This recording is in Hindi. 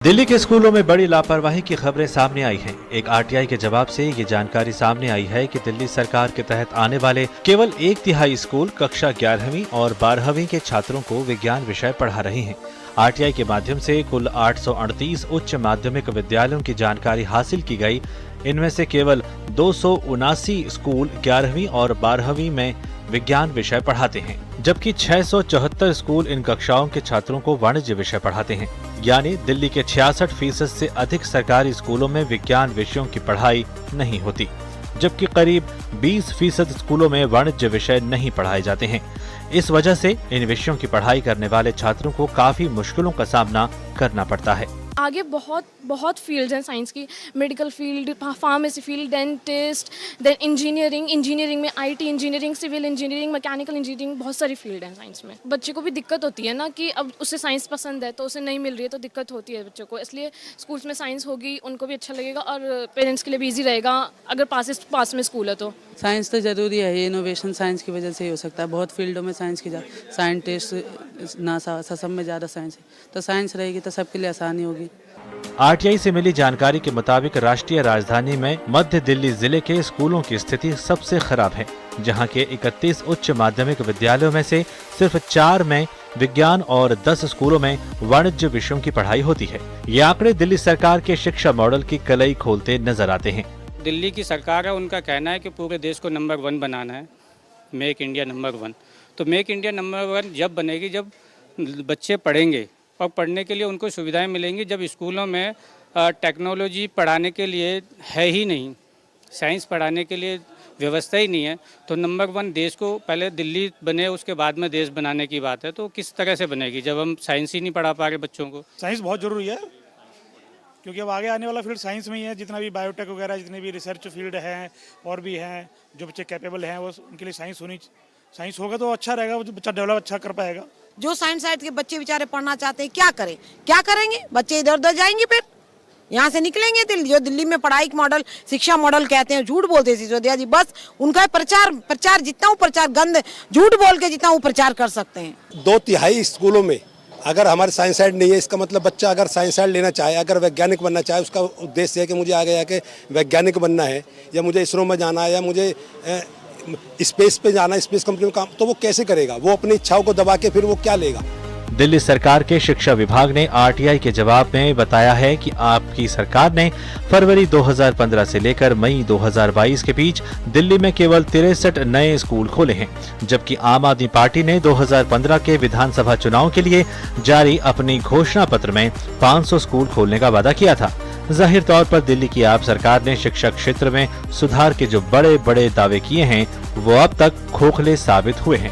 दिल्ली के स्कूलों में बड़ी लापरवाही की खबरें सामने आई हैं। एक आरटीआई के जवाब से ये जानकारी सामने आई है कि दिल्ली सरकार के तहत आने वाले केवल 1/3 स्कूल कक्षा 11वीं और 12वीं के छात्रों को विज्ञान विषय पढ़ा रहे हैं। आरटीआई के माध्यम से कुल 838 उच्च माध्यमिक विद्यालयों की जानकारी हासिल की गई। इनमें से केवल 279 स्कूल 11वीं और 12वीं में विज्ञान विषय पढ़ाते हैं, जबकि 674 स्कूल इन कक्षाओं के छात्रों को वाणिज्य विषय पढ़ाते हैं। यानी दिल्ली के 66% से अधिक सरकारी स्कूलों में विज्ञान विषयों की पढ़ाई नहीं होती, जबकि करीब 20% स्कूलों में वाणिज्य विषय नहीं पढ़ाए जाते हैं। इस वजह से इन विषयों की पढ़ाई करने वाले छात्रों को काफी मुश्किलों का सामना करना पड़ता है। आगे बहुत फील्ड्स हैं साइंस की, medical field, pharmacy field, dentist, then engineering में IT engineering, civil engineering, mechanical engineering, बहुत सारी फील्ड हैं साइंस में। बच्चे को भी दिक्कत होती है ना कि अब उसे साइंस पसंद है तो उसे नहीं मिल रही है तो दिक्कत होती है बच्चों को। इसलिए स्कूल्स में साइंस होगी, उनको भी अच्छा लगेगा और पेरेंट्स के लिए भी ईजी रहेगा अगर पास में स्कूल है तो। साइंस तो ज़रूरी है, ये इनोवेशन साइंस की वजह से ही हो सकता है। बहुत फील्डों में साइंस की साइंटिस्ट नासा सब में ज़्यादा साइंस है, तो साइंस रहेगी तो सबके लिए आसानी होगी। आरटीआई से मिली जानकारी के मुताबिक राष्ट्रीय राजधानी में मध्य दिल्ली जिले के स्कूलों की स्थिति सबसे खराब है, जहां के 31 उच्च माध्यमिक विद्यालयों में से सिर्फ 4 में विज्ञान और 10 स्कूलों में वाणिज्य विषयों की पढ़ाई होती है। ये आंकड़े दिल्ली सरकार के शिक्षा मॉडल की कलई खोलते नजर आते हैं। दिल्ली की सरकार है, उनका कहना है कि पूरे देश को नंबर 1 बनाना है, मेक इंडिया नंबर 1। तो मेक इंडिया नंबर 1 जब बनेगी जब बच्चे पढ़ेंगे और पढ़ने के लिए उनको सुविधाएं मिलेंगी। जब स्कूलों में टेक्नोलॉजी पढ़ाने के लिए है ही नहीं, साइंस पढ़ाने के लिए व्यवस्था ही नहीं है, तो नंबर 1 देश को पहले दिल्ली बने उसके बाद में देश बनाने की बात है। तो किस तरह से बनेगी जब हम साइंस ही नहीं पढ़ा पा रहे बच्चों को। साइंस बहुत ज़रूरी है क्योंकि अब आगे आने वाला फील्ड साइंस में ही है। जितना भी बायोटेक वगैरह जितने भी रिसर्च फील्ड हैं और भी हैं, जो बच्चे कैपेबल हैं वो उनके लिए साइंस होगा तो अच्छा रहेगा, वो बच्चा डेवलप अच्छा कर पाएगा। जो साइंस साइड के बच्चे बेचारे पढ़ना चाहते हैं क्या करें, क्या करेंगे? बच्चे इधर उधर जाएंगे, फिर यहाँ से निकलेंगे जो दिल्ली में पढ़ाई का मॉडल, शिक्षा मॉडल कहते हैं, झूठ बोलते हैं सिसोदिया जी। बस उनका प्रचार जितना वो प्रचार गंद झूठ बोल के जितना वो प्रचार कर सकते हैं। 2/3 स्कूलों में अगर हमारे साइंस साइड नहीं है, इसका मतलब बच्चा अगर साइंस साइड लेना चाहे, अगर वैज्ञानिक बनना चाहे, उसका उद्देश्य है कि मुझे आगे जाके वैज्ञानिक बनना है या मुझे इसरो में जाना है या मुझे स्पेस पे जाना है, स्पेस कंपनी में काम, तो वो कैसे करेगा? वो अपनी इच्छाओं को दबा के फिर वो क्या लेगा? दिल्ली सरकार के शिक्षा विभाग ने आरटीआई के जवाब में बताया है कि आपकी सरकार ने फरवरी 2015 से लेकर मई 2022 के बीच दिल्ली में केवल 63 नए स्कूल खोले हैं, जबकि आम आदमी पार्टी ने 2015 के विधानसभा चुनाव के लिए जारी अपनी घोषणा पत्र में 500 स्कूल खोलने का वादा किया था। जाहिर तौर पर दिल्ली की आप सरकार ने शिक्षा क्षेत्र में सुधार के जो बड़े बड़े दावे किए हैं वो अब तक खोखले साबित हुए हैं।